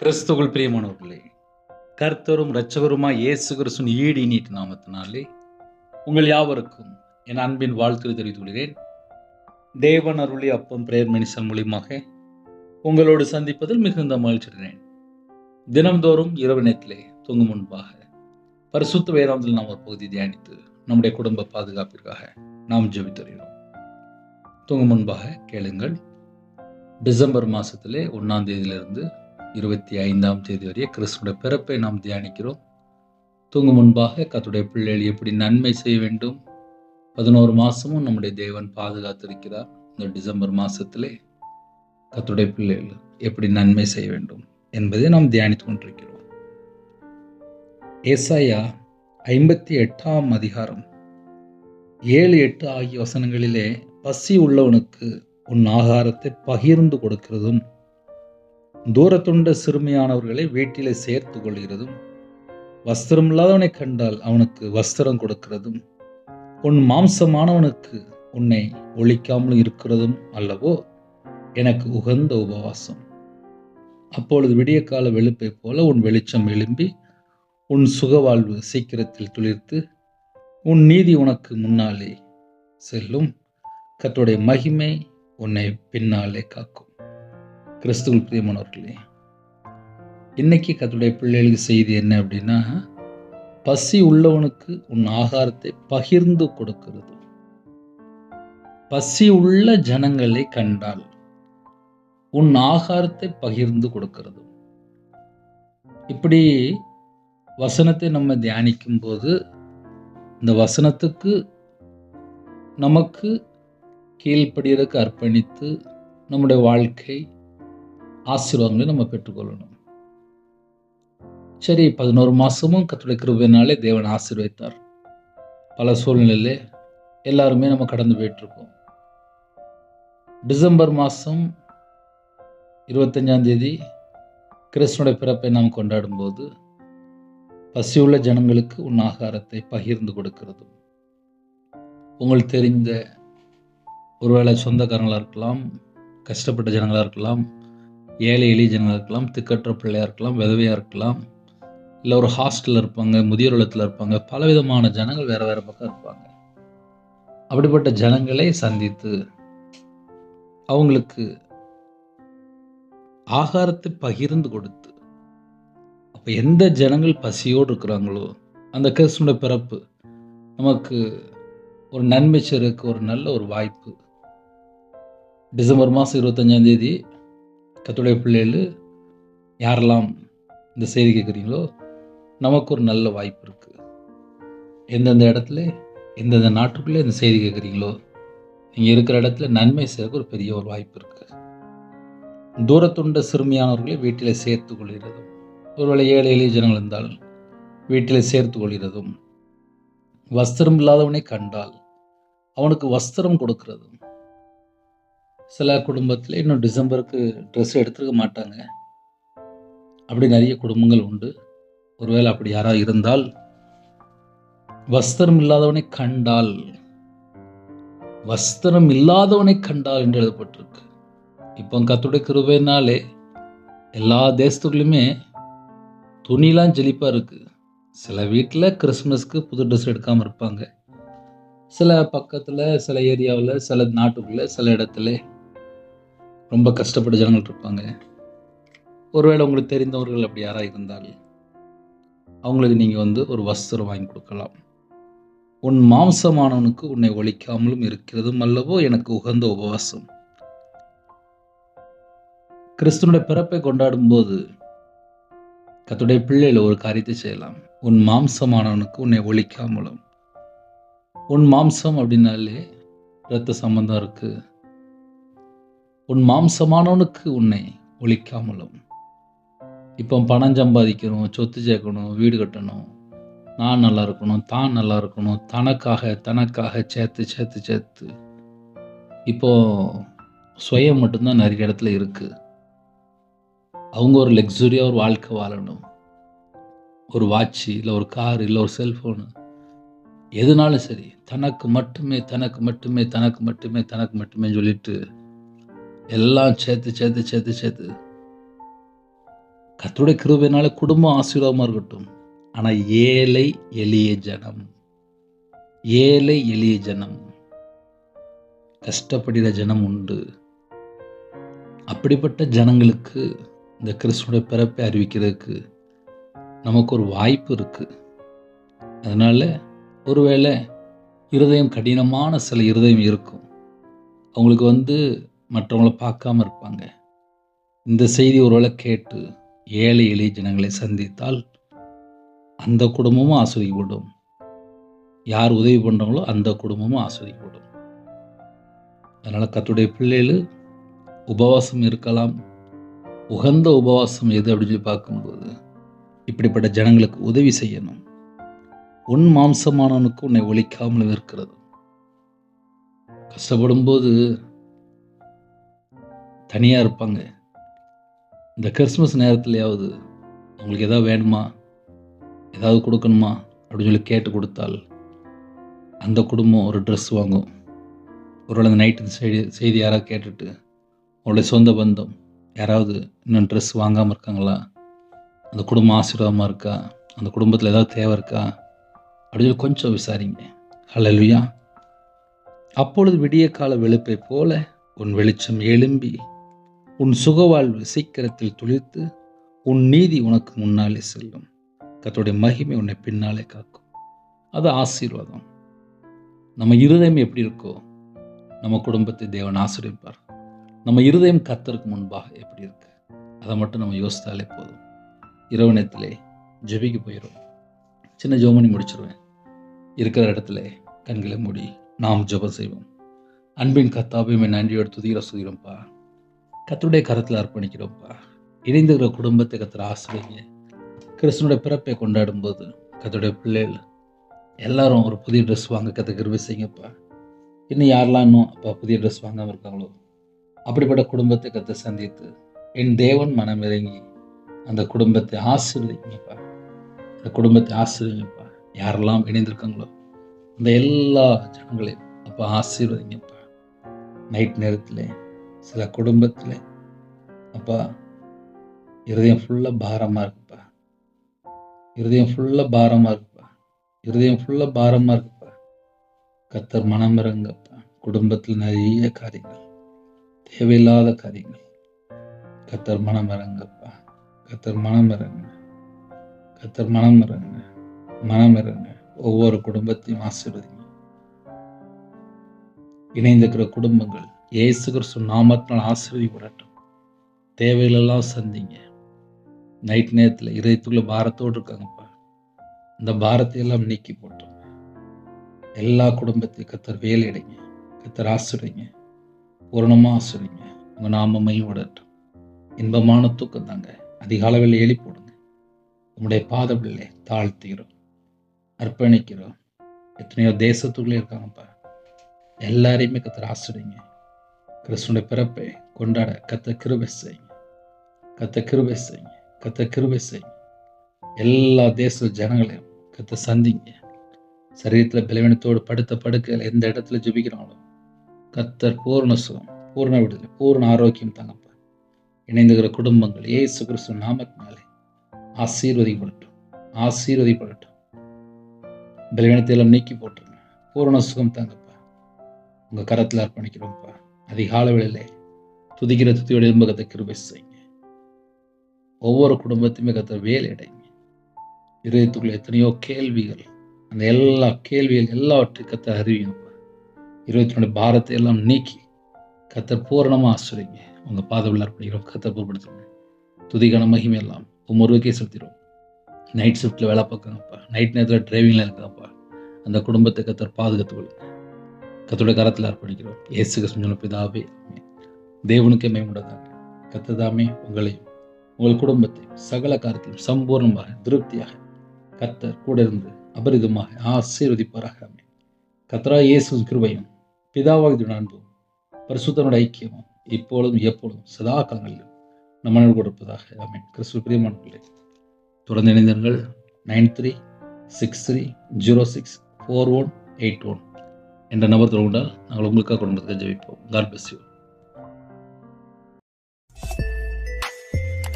கிறிஸ்துவுக்குள் பிரியமானவர்களே, கர்த்தரும் இரட்சகருமாய் இயேசு கிறிஸ்துவின் ஈடு இனிய நாமத்தினாலே உங்கள் யாவருக்கும் என் அன்பின் வாழ்த்துக்களை தெரிவித்துக் கொள்கிறேன். தேவன் அருளி அப்பம் பிரேயர் மினிஸ்டர் மூலியமாக உங்களோடு சந்திப்பதில் மிகுந்த மகிழ்ச்சி அடைகிறேன். தினம்தோறும் இரவு நேரத்திலே தூங்கும் முன்பாக பரிசுத்த வேதாந்தத்தில் நாம் ஒரு பகுதி தியானித்து நம்முடைய குடும்ப பாதுகாப்பிற்காக நாம் ஜெபித்தறிகிறோம். தூங்கும் முன்பாக கேளுங்கள். டிசம்பர் மாதத்திலே 1ஆம் தேதியிலிருந்து 25ஆம் தேதி வரை கிறிஸ்துடைய பிறப்பை நாம் தியானிக்கிறோம். தூங்கும் முன்பாக கர்த்தருடைய பிள்ளைகள் எப்படி நன்மை செய்ய வேண்டும், 11 மாதமும் நம்முடைய தேவன் பாதுகாத்திருக்கிறார். இந்த டிசம்பர் மாதத்திலே கர்த்தருடைய பிள்ளைகள் எப்படி நன்மை செய்ய வேண்டும் என்பதை நாம் தியானித்துக் கொண்டிருக்கிறோம். ஏசாயா 58ஆம் அதிகாரம் 7-8 ஆகிய வசனங்களிலே, பசி உள்ளவனுக்கு உன் ஆகாரத்தை பகிர்ந்து கொடுக்கிறதும், தூரத்துண்ட சிறுமியானவர்களை வீட்டிலே சேர்த்து கொள்கிறதும், வஸ்திரம் இல்லாதவனை கண்டால் அவனுக்கு வஸ்திரம் கொடுக்கிறதும், உன் மாம்சமானவனுக்கு உன்னை ஒழிக்காமல் இருக்கிறதும் அல்லவோ எனக்கு உகந்த உபவாசம். அப்பொழுது விடிய கால வெளுப்பை போல உன் வெளிச்சம் எழும்பி உன் சுகவாழ்வு சீக்கிரத்தில் துளிர்த்து உன் நீதி உனக்கு முன்னாலே செல்லும், கர்த்தருடைய மகிமை உன்னை பின்னாலே காக்கும். கிறிஸ்துவுக்குள் பிரியமானவர்களே, இன்னைக்கு கர்த்தருடைய பிள்ளைகளுக்கு செய்தி என்ன அப்படின்னா, பசி உள்ளவனுக்கு உன் ஆகாரத்தை பகிர்ந்து கொடுக்கிறது. பசி உள்ள ஜனங்களை கண்டால் உன் ஆகாரத்தை பகிர்ந்து கொடுக்கிறது. இப்படி வசனத்தை நம்ம தியானிக்கும் போது இந்த வசனத்துக்கு நமக்கு கீழ்ப்படியறதுக்கு அர்ப்பணித்து நம்முடைய வாழ்க்கை ஆசீர்வாதங்களை நம்ம பெற்றுக்கொள்ளணும். சரி, 11 மாதமும் கர்த்தருடைய கிருபையினாலே தேவன் ஆசீர்வதித்தார். பல சூழ்நிலையிலே எல்லாருமே நம்ம கடந்து போயிட்டுருக்கோம். டிசம்பர் மாதம் 25ஆம் தேதி கிறிஸ்துனுடைய பிறப்பை நாம் கொண்டாடும் போது பசியுள்ள ஜனங்களுக்கு உன் ஆகாரத்தை பகிர்ந்து கொடுக்கிறது. உங்களுக்கு தெரிந்த ஒருவேளை சொந்தக்காரங்களாக இருக்கலாம், கஷ்டப்பட்ட ஜனங்களாக இருக்கலாம், ஏழை எளிய ஜனங்களாக இருக்கலாம், திக்கற்ற பிள்ளையாக இருக்கலாம், விதவையாக இருக்கலாம், இல்லை ஒரு ஹாஸ்டலில் இருப்பாங்க, முதியோர் இல்லத்தில் இருப்பாங்க, பலவிதமான ஜனங்கள் வேறு வேறு பக்கம் இருப்பாங்க. அப்படிப்பட்ட ஜனங்களை சந்தித்து அவங்களுக்கு ஆகாரத்தை பகிர்ந்து கொடுத்து, அப்போ எந்த ஜனங்கள் பசியோடு இருக்கிறாங்களோ அந்த கிறிஸ்துனுடைய பிறப்பு நமக்கு ஒரு நன்மை செய்றதுக்கு ஒரு நல்ல ஒரு வாய்ப்பு. டிசம்பர் மாதம் 25ஆம் தேதி கர்த்தருடைய பிள்ளைகள் யாரெல்லாம் இந்த செய்தி கேட்குறீங்களோ நமக்கு ஒரு நல்ல வாய்ப்பு இருக்குது. எந்தெந்த இடத்துல எந்தெந்த நாட்டுக்குள்ளே இந்த செய்தி கேட்குறீங்களோ நீங்கள் இருக்கிற இடத்துல நன்மை செய்யறதுக்கு ஒரு பெரிய ஒரு வாய்ப்பு இருக்குது. தூரத்துண்ட சிறுமியானவர்களை வீட்டில் சேர்த்து கொள்கிறதும், ஒருவேளை ஏழை எளிய ஜனங்கள் இருந்தால் வீட்டில் சேர்த்து கொள்கிறதும், வஸ்திரம் இல்லாதவனை கண்டால் அவனுக்கு வஸ்திரம் கொடுக்கிறதும். சில குடும்பத்தில் இன்னும் டிசம்பருக்கு ட்ரெஸ் எடுத்துருக்க மாட்டாங்க. அப்படி நிறைய குடும்பங்கள் உண்டு. ஒருவேளை அப்படி யாராவது இருந்தால், வஸ்திரம் இல்லாதவனை கண்டால், வஸ்திரம் இல்லாதவனை கண்டால் என்று எழுதப்பட்டிருக்கு. இப்போ கர்த்தருடைய கிருபையினாலே எல்லா தேசத்துக்குள்ளுமே துணிலாம் செழிப்பாக இருக்குது. சில வீட்டில் கிறிஸ்மஸ்க்கு புது ட்ரெஸ் எடுக்காமல் இருப்பாங்க. சில பக்கத்தில், சில ஏரியாவில், சில நாட்டுக்குள்ளே, சில இடத்துல ரொம்ப கஷ்டப்பட்ட ஜனங்கள் இருப்பாங்க. ஒருவேளை உங்களுக்கு தெரிந்தவர்கள் அப்படி யாராக இருந்தால் அவங்களுக்கு நீங்கள் ஒரு வஸ்திரம் வாங்கி கொடுக்கலாம். உன் மாம்சமானவனுக்கு உன்னை ஒழிக்காமலும் இருக்கிறதும் அல்லவோ எனக்கு உகந்த உபவாசம். கிறிஸ்துனுடைய பிறப்பை கொண்டாடும் போது கர்த்தருடைய பிள்ளைகள் ஒரு காரியத்தை செய்யலாம். உன் மாம்சமானவனுக்கு உன்னை ஒழிக்காமலும். உன் மாம்சம் அப்படின்னாலே இரத்த சம்பந்தம் இருக்கு. உன் மாம்சமானவனுக்கு உன்னை ஒழிக்காமலும். இப்போ பணம் சம்பாதிக்கணும், சொத்து சேர்க்கணும், வீடு கட்டணும், நான் நல்லா இருக்கணும், தான் நல்லா இருக்கணும், தனக்காக சேர்த்து சேர்த்து சேர்த்து இப்போ சுயம் மட்டும்தான் நிறைய இடத்துல இருக்குது. அவங்க ஒரு லக்ஸுரியாக ஒரு வாழ்க்கை வாழணும். ஒரு வாட்சி, இல்லை ஒரு கார், இல்லை ஒரு செல்ஃபோனு, எதுனாலும் சரி தனக்கு மட்டுமே தனக்கு மட்டுமே தனக்கு மட்டுமே தனக்கு மட்டுமே சொல்லிட்டு எல்லாம் சேர்த்து சேர்த்து சேர்த்து சேர்த்து கர்த்தருடைய கிருபையினால குடும்பம் ஆசீர்வாதமாக இருக்கட்டும். ஆனால் ஏழை எளிய ஜனம், ஏழை எளிய ஜனம், கஷ்டப்படுகிற ஜனம் உண்டு. அப்படிப்பட்ட ஜனங்களுக்கு இந்த கிறிஸ்துவோட பிறப்பை அறிவிக்கிறதுக்கு நமக்கு ஒரு வாய்ப்பு இருக்குது. அதனால் ஒருவேளை இருதயம் கடினமான சில இருதயம் இருக்கும், அவங்களுக்கு மற்றவங்கள பார்க்காம இருப்பாங்க. இந்த செய்தி ஒருவேளை கேட்டு ஏழை எளிய ஜனங்களை சந்தித்தால் அந்த குடும்பமும் ஆசீர்வதிக்கப்படும். யார் உதவி பண்ணுறாங்களோ அந்த குடும்பமும் ஆசீர்வதிக்கப்படும். அதனால் கர்த்தருடைய பிள்ளைகள் உபவாசம் இருக்கலாம். உகந்த உபவாசம் எது அப்படின்னு சொல்லி பார்க்கும்போது இப்படிப்பட்ட ஜனங்களுக்கு உதவி செய்யணும். உன் மாம்சமானவனுக்கு உன்னை ஒழிக்காமல் இருக்கிறது. கஷ்டப்படும்போது தனியாக இருப்பாங்க. இந்த கிறிஸ்மஸ் நேரத்துலையாவது அவங்களுக்கு எதாவது வேணுமா, ஏதாவது கொடுக்கணுமா அப்படின்னு சொல்லி கேட்டு கொடுத்தால் அந்த குடும்பம் ஒரு ட்ரெஸ் வாங்கும். ஒருவேளை அந்த நைட்டு செய்தி யாராவது கேட்டுட்டு அவங்களுடைய சொந்த பந்தம் யாராவது இன்னும் ட்ரெஸ் வாங்காமல் இருக்காங்களா, அந்த குடும்பம் ஆசீர்வாதமாக இருக்கா, அந்த குடும்பத்தில் ஏதாவது தேவை இருக்கா அப்படின்னு சொல்லி கொஞ்சம் விசாரிங்க. ஹல்லேலூயா. அப்பொழுது விடிய கால வெளுப்பை போல உன் வெளிச்சம் எழும்பி உன் சுகவாழ்வு சீக்கிரத்தில் துளிர்த்து உன் நீதி உனக்கு முன்னாலே செல்லும். கர்த்தருடைய மகிமை உன்னை பின்னாலே காக்கும். அது ஆசீர்வாதம். நம்ம இருதயம் எப்படி இருக்கோ நம்ம குடும்பத்தை தேவன் ஆசீர்வதிப்பார். நம்ம இருதயம் கர்த்தருக்கு முன்பாக எப்படி இருக்கு அதை மட்டும் நம்ம யோசித்தாலே போதும். இரவு நேரத்திலே ஜெபிக்க போயிடும். சின்ன ஜெபம் முடிச்சிருவேன். இருக்கிற இடத்துல கண்களை மூடி நாம் ஜெபம் செய்வோம். அன்பின் கர்த்தாவே, நன்றியோடு துதிக்கிறோம்ப்பா. கர்த்தருடைய கரத்தில் அர்ப்பணிக்கிறோம்ப்பா. இணைந்துகிற குடும்பத்தை கர்த்தர் ஆசீர்வதிங்க. கிறிஸ்துவனுடைய பிறப்பை கொண்டாடும் போது கர்த்தருடைய பிள்ளைகள் எல்லாரும் ஒரு புதிய ட்ரெஸ் வாங்க கர்த்தர் கிருபை செய்யுங்கப்பா. இன்னும் யாரெல்லாம் இன்னும் அப்பா புதிய ட்ரெஸ் வாங்காமல் இருக்காங்களோ அப்படிப்பட்ட குடும்பத்தை கர்த்தர் சந்தித்து என் தேவன் மனம் இறங்கி அந்த குடும்பத்தை ஆசீர்வதிங்கப்பா. அந்த குடும்பத்தை ஆசீர்வதிங்கப்பா. யாரெல்லாம் இணைந்திருக்காங்களோ அந்த எல்லா ஜனங்களையும் அப்பா ஆசீர்வதிங்கப்பா. நைட் நேரத்தில் சில குடும்பத்தில் அப்பா இருதயம் ஃபுல்லாக பாரமாக இருக்குப்பா. இருதயம் ஃபுல்லாக பாரமாக இருக்குப்பா. இருதயம் ஃபுல்லாக பாரமாக இருக்குப்பா. கர்த்தர் மனம் இறங்கப்பா. குடும்பத்தில் நிறைய காரியங்கள், தேவையில்லாத காரியங்கள். கர்த்தர் மனம் இறங்கப்பா. கர்த்தர் மனம் இறங்க. கர்த்தர் மனம் இறங்க. மனம் இறங்க. ஒவ்வொரு குடும்பத்தையும் ஆசீர்வதிங்க. இணைந்திருக்கிற குடும்பங்கள் இயேசு கிறிஸ்து நாமத்தினால் ஆசீர்வதிக்கப்படட்டும். தேவைகளெல்லாம் சந்திங்க. நைட் நேரத்தில் இதயத்துக்குள்ள பாரத்தோடு இருக்காங்கப்பா. இந்த பாரத்தை எல்லாம் நீக்கி போட்டோம். எல்லா குடும்பத்தையும் கர்த்தர் வேலையிடைங்க. கர்த்தர் ஆசீர்வதிங்க. பூரணமாக ஆசீர்வதிங்க. உங்கள் நாமமையும் விடட்டும். இன்பமான தூக்கம் தாங்க. அதிகாலவில் எழுப்பி போடுங்க. உங்களுடைய பாதபிள்ளை தாழ்த்துகிறோம், அர்ப்பணிக்கிறோம். எத்தனையோ தேசத்துக்குள்ளே இருக்காங்கப்பா. எல்லாரையுமே கர்த்தர் ஆசீர்வதிங்க. கிறிஸ்துவனுடைய பிறப்பை கொண்டாட கர்த்தர் கிருபை செய்யுங்க. கர்த்தர் கிருபை செய்யுங்க. கர்த்தர் கிருபை செய்யுங்க. எல்லா தேச ஜனங்களையும் கர்த்தர் சந்திங்க. சரீரத்தில் பலவீனத்தோடு படுத்த படுக்கையில் எந்த இடத்துல ஜெபிக்கிறாங்களோ கர்த்தர் பூர்ண சுகம், பூர்ண விடுதலை, பூர்ண ஆரோக்கியம் தாங்கப்பா. இணைந்துகிற குடும்பங்கள் இயேசு கிறிஸ்து நாமத்தினாலே ஆசீர்வதிக்கப்படட்டும். ஆசீர்வதிக்கப்படட்டும். பலவீனத்தை எல்லாம் நீக்கி போட்டுருங்க. பூர்ண சுகம் தாங்கப்பா. உங்கள் கரத்தில் அர்ப்பணிக்கிறோம்ப்பா. அதிகால வேளையிலே துதிக்கிற துதியோட எலும்பகத்தை கிருபை செய்யுங்க. ஒவ்வொரு குடும்பத்தையுமே கர்த்தர் வேலை அடைங்க. இருதயத்துக்குள்ள எத்தனையோ கேள்விகள், அந்த எல்லா கேள்விகள் எல்லாவற்றையும் கர்த்தர் அறிவிங்கப்பா. இருதயத்தினுடைய பாரத்தை எல்லாம் நீக்கி கர்த்தர் பூரணமாக ஆசீர்வதிங்க. உங்கள் பாதவில் அர்ப்பணிக்கிறோம். கர்த்தர் பொருட்படுத்துங்க. துதிக்கான மகிமை எல்லாம் ஒருவருக்கே செலுத்திடும். நைட் ஷிஃப்ட்டில் வேலை பார்க்குறாங்கப்பா. நைட் நேரத்தில் டிரைவிங்கில் இருக்காங்கப்பா. அந்த குடும்பத்தை கர்த்தர் பாதுகாத்துக் கொள்ளுங்க. கர்த்தருடைய கரத்தில் அர்ப்பணிக்கிறோம். இயேசு கிறிஸ்து பிதாவே, தேவனுக்கே மேம்படுதாங்க. கர்த்தர் தாமே உங்களையும் உங்கள் குடும்பத்தையும் சகல காரியத்திலும் சம்பூர்ணமாக திருப்தியாக கர்த்தர் கூட இருந்து அபரிதமாக ஆசீர்வதிப்பாராக. கர்த்தராகிய இயேசு கிருபையும் பிதாவாகிய அன்பும் பரிசுத்தனுடைய ஐக்கியமும் இப்பொழுதும் எப்பொழுதும் சதா காலங்களிலும் நம்ம கொடுப்பதாக. ஆமென். கிறிஸ்துவுக்குள் பிரியமானவர்களே, தொடர்ந்து இணைந்தீர்கள். 9363064181 என்ற நபர் தொடர்ந்தால் நாங்கள் உங்களுக்காக குடும்பத்துக்கு ஜெபிப்போம். God bless you.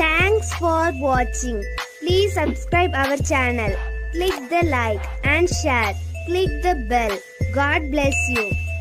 Thanks Thanks for watching. Please subscribe our channel. Click the like and share. Click the bell. God bless you.